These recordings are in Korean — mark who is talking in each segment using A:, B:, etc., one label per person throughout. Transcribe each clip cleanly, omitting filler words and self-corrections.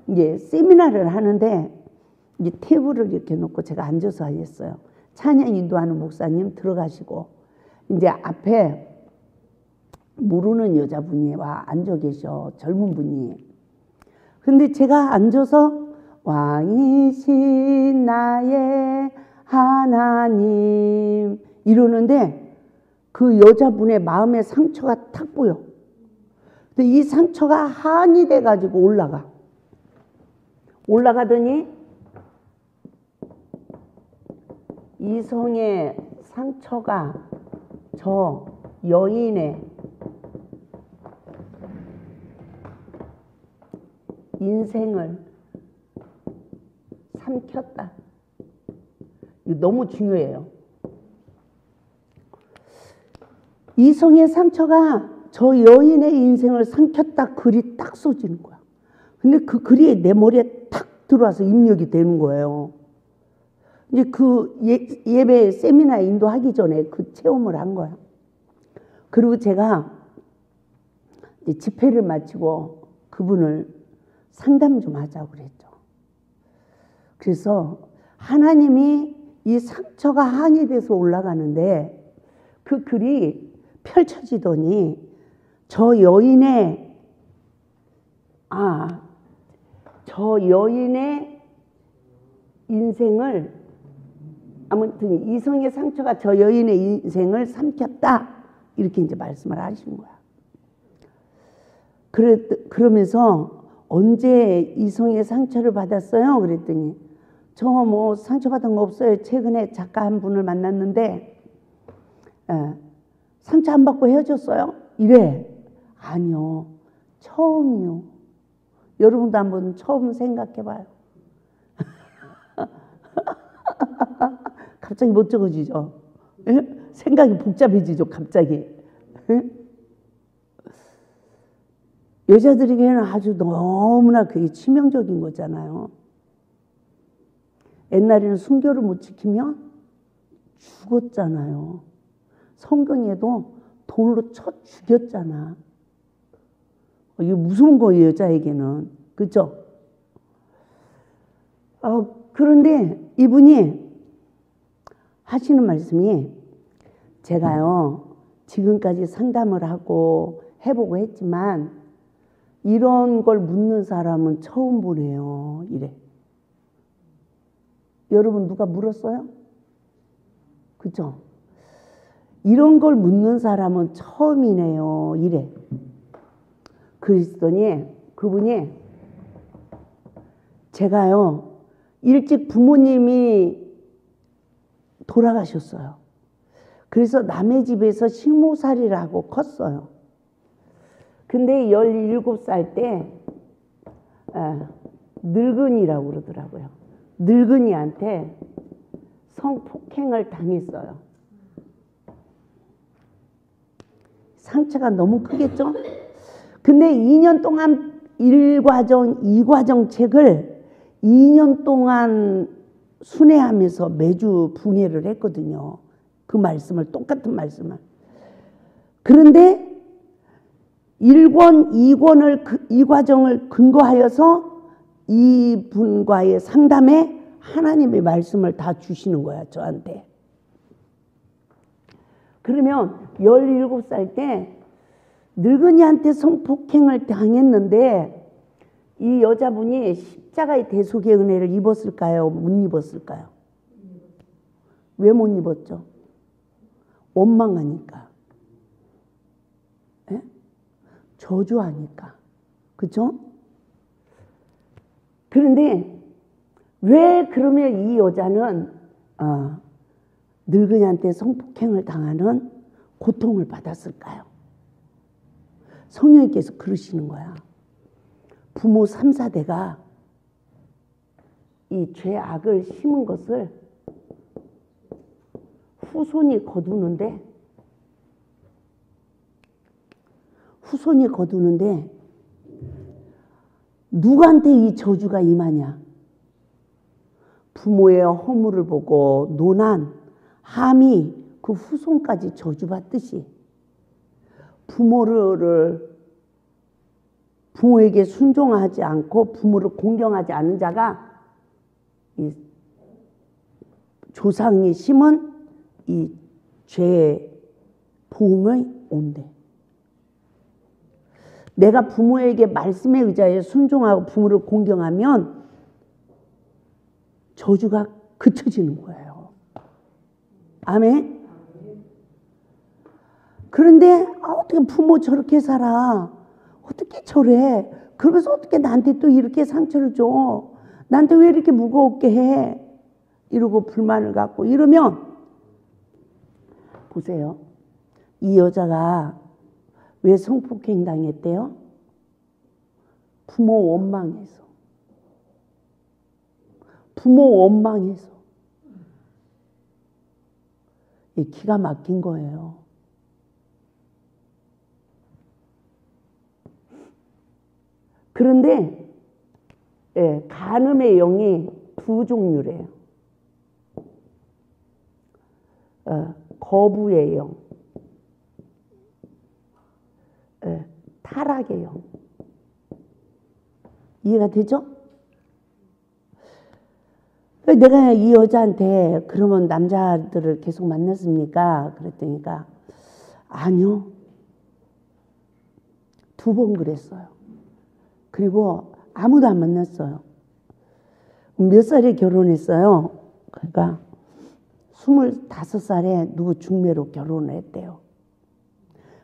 A: 이제 세미나를 하는데 이제 테이블을 이렇게 놓고 제가 앉아서 했어요. 찬양 인도하는 목사님 들어가시고 이제 앞에 모르는 여자분이 와 앉아 계셔. 젊은 분이. 근데 제가 앉아서 왕이신 나의 하나님 이러는데 그 여자분의 마음의 상처가 탁 보여. 근데 이 상처가 한이 돼가지고 올라가더니 이성의 상처가 저 여인의 인생을 삼켰다. 이거 너무 중요해요. 이성의 상처가 저 여인의 인생을 삼켰다. 글이 딱 써지는 거야. 근데 그 글이 내 머리에 탁 들어와서 입력이 되는 거예요. 이제 그 예배 세미나 인도하기 전에 그 체험을 한 거야. 그리고 제가 이제 집회를 마치고 그분을 상담 좀 하자고 그랬죠. 그래서 하나님이 이 상처가 한이 돼서 올라가는데 그 글이 펼쳐지더니 저 여인의 인생을 아무튼 이성의 상처가 저 여인의 인생을 삼켰다. 이렇게 이제 말씀을 하신 거야. 그러면서 언제 이성의 상처를 받았어요? 그랬더니 저 뭐 상처받은 거 없어요. 최근에 작가 한 분을 만났는데 상처 안 받고 헤어졌어요? 이래. 아니요. 처음이요. 여러분도 한번 처음 생각해 봐요. 갑자기 못 적어지죠? 예? 생각이 복잡해지죠, 갑자기. 예? 여자들에게는 아주 너무나 그게 치명적인 거잖아요. 옛날에는 순교를 못 지키면 죽었잖아요. 성경에도 돌로 쳐 죽였잖아. 이게 무서운 거예요, 여자에게는. 그렇죠? 그런데 이분이 하시는 말씀이 제가요 지금까지 상담을 하고 해보고 했지만 이런 걸 묻는 사람은 처음 보네요. 이래. 여러분 누가 물었어요? 그죠? 이런 걸 묻는 사람은 처음이네요. 이래. 그랬더니 그분이 제가요 일찍 부모님이 돌아가셨어요. 그래서 남의 집에서 식모살이를 하고 컸어요. 근데 17살 때 늙은이라고 그러더라고요. 늙은이한테 성폭행을 당했어요. 상처가 너무 크겠죠? 근데 2년 동안 1과정, 2과정 책을 2년 동안 순회하면서 매주 붕해를 했거든요. 그 말씀을, 똑같은 말씀을. 그런데 1권, 2권을, 이 과정을 근거하여서 이분과의 상담에 하나님의 말씀을 다 주시는 거야, 저한테. 그러면 17살 때 늙은이한테 성폭행을 당했는데 이 여자분이 십자가의 대속의 은혜를 입었을까요? 못 입었을까요? 왜 못 입었죠? 원망하니까. 예? 저주하니까. 그렇죠? 그런데 왜 그러면 이 여자는 늙은이한테 성폭행을 당하는 고통을 받았을까요? 성령님께서 그러시는 거야. 부모 3, 4대가 이 죄악을 심은 것을 후손이 거두는데 누구한테 이 저주가 임하냐? 부모의 허물을 보고 논한 함이 그 후손까지 부모에게 순종하지 않고 부모를 공경하지 않는 자가 이 조상이 심은 이 죄의 보응을 온대. 내가 부모에게 말씀에 의지하여 순종하고 부모를 공경하면 저주가 그쳐지는 거예요. 아멘. 그런데 어떻게 부모 저렇게 살아? 어떻게 저래? 그러면서 어떻게 나한테 또 이렇게 상처를 줘? 나한테 왜 이렇게 무겁게 해? 이러고 불만을 갖고 이러면 보세요. 이 여자가 왜 성폭행 당했대요? 부모 원망해서. 부모 원망해서. 기가 막힌 거예요. 그런데 간음의 영이 두 종류래요. 거부의 영, 타락의 영. 이해가 되죠? 내가 이 여자한테 그러면 남자들을 계속 만났습니까? 그랬더니까 아니요. 2번 그랬어요. 그리고 아무도 안 만났어요. 몇 살에 결혼했어요? 그러니까 25살에 누구 중매로 결혼을 했대요.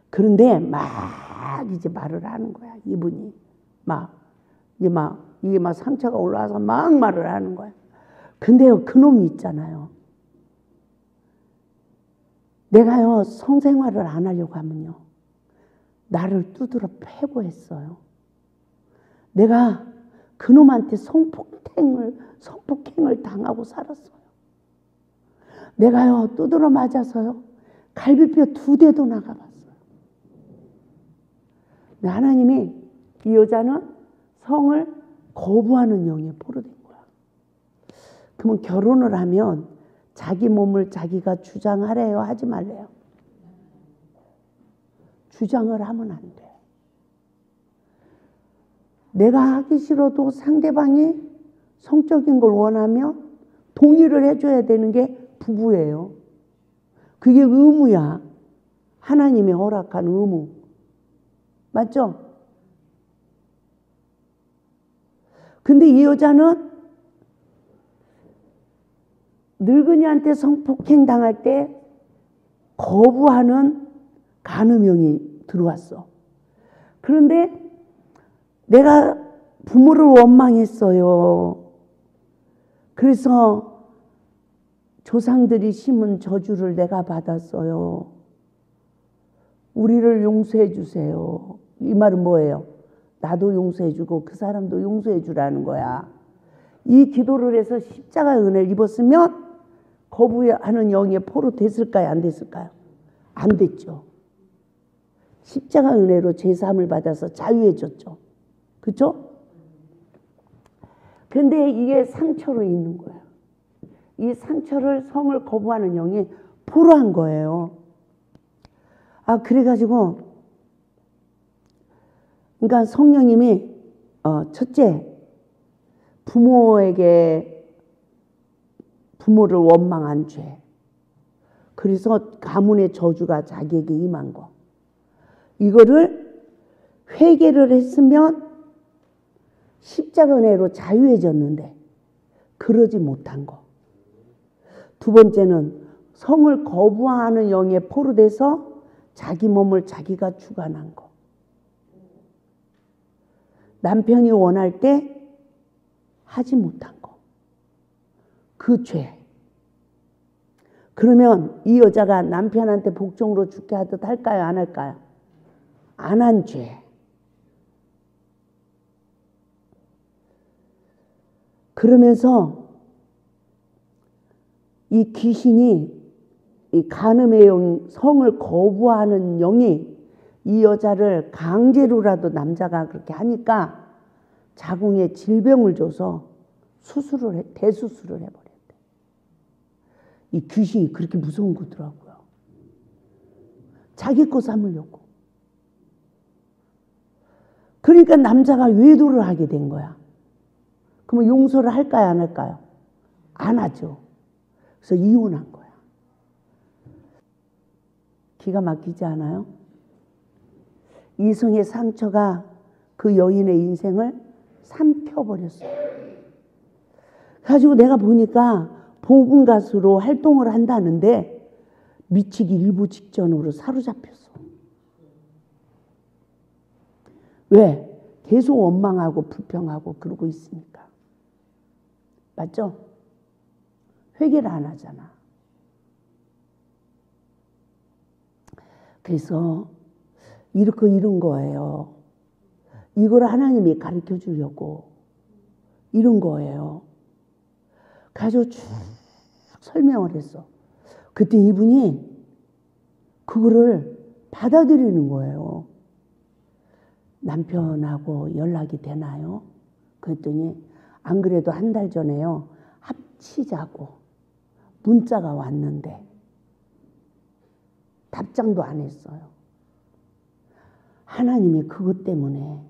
A: 그런데 막 이제 말을 하는 거야. 이분이 이게 막 상처가 올라와서 막 말을 하는 거야. 근데요, 그놈이 있잖아요. 내가요, 성생활을 안 하려고 하면요, 나를 두드러 패고 했어요. 내가 그놈한테 성폭행을 당하고 살았어요. 내가요, 두드러 맞아서요, 갈비뼈 2대도 나가봤어요. 하나님이 이 여자는 성을 거부하는 영에 포로된 거야. 그러면 결혼을 하면 자기 몸을 자기가 주장하래요? 하지 말래요? 주장을 하면 안 돼. 내가 하기 싫어도 상대방이 성적인 걸 원하면 동의를 해줘야 되는 게 부부예요. 그게 의무야. 하나님이 허락한 의무. 맞죠? 근데 이 여자는 늙은이한테 성폭행 당할 때 거부하는 간음형이 들어왔어. 그런데 내가 부모를 원망했어요. 그래서 조상들이 심은 저주를 내가 받았어요. 우리를 용서해 주세요. 이 말은 뭐예요? 나도 용서해 주고 그 사람도 용서해 주라는 거야. 이 기도를 해서 십자가의 은혜를 입었으면 거부하는 영의 포로 됐을까요? 안 됐을까요? 안 됐죠. 십자가 은혜로 제사함을 받아서 자유해졌죠. 그렇죠? 근데 이게 상처로 있는 거예요. 이 상처를 성을 거부하는 영이 포로한 거예요. 그래가지고 그러니까 성령님이 첫째, 부모를 원망한 죄. 그래서 가문의 저주가 자기에게 임한 거. 이거를 회개를 했으면 십자가 은혜로 자유해졌는데 그러지 못한 거. 두 번째는 성을 거부하는 영에 포로돼서 자기 몸을 자기가 주관한 거. 남편이 원할 때 하지 못한 거. 그 죄. 그러면 이 여자가 남편한테 복종으로 죽게 하듯 할까요? 안 할까요? 안 한 죄. 그러면서 이 귀신이, 이 간음의 영, 성을 거부하는 영이 이 여자를 강제로라도 남자가 그렇게 하니까 자궁에 질병을 줘서 대수술을 해버렸대. 이 귀신이 그렇게 무서운 거더라고요. 자기 거 삼으려고. 그러니까 남자가 외도를 하게 된 거야. 그러면 용서를 할까요, 안 할까요? 안 하죠. 그래서 이혼한 거야. 기가 막히지 않아요? 이성의 상처가 그 여인의 인생을 삼켜버렸어요. 가지고 내가 보니까 복음 가수로 활동을 한다는데 미치기 일부 직전으로 사로잡혔어. 왜? 계속 원망하고 불평하고 그러고 있으니까. 맞죠? 회개를 안 하잖아. 그래서 이런 거예요. 이걸 하나님이 가르쳐 주려고 이런 거예요. 가지고 쭉 설명을 했어. 그때 이분이 그거를 받아들이는 거예요. 남편하고 연락이 되나요? 그랬더니 안 그래도 한 달 전에요. 합치자고 문자가 왔는데 답장도 안 했어요. 하나님이 그것 때문에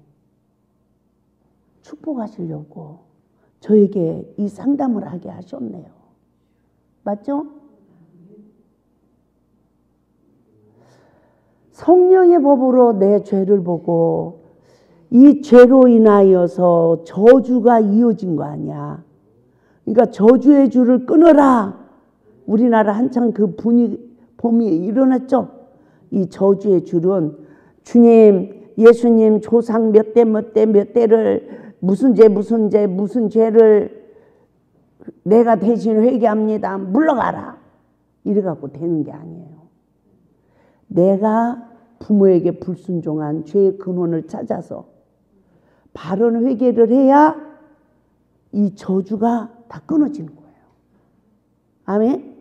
A: 축복하시려고 저에게 이 상담을 하게 하셨네요. 맞죠? 성령의 법으로 내 죄를 보고 이 죄로 인하여서 저주가 이어진 거 아니야. 그러니까 저주의 줄을 끊어라. 우리나라 한창 그 봄이 일어났죠. 이 저주의 줄은 주님, 예수님 조상 몇 대를 무슨 죄를 내가 대신 회개합니다. 물러가라. 이래갖고 되는 게 아니에요. 내가 부모에게 불순종한 죄의 근원을 찾아서 바른 회개를 해야 이 저주가 다 끊어지는 거예요. 아멘?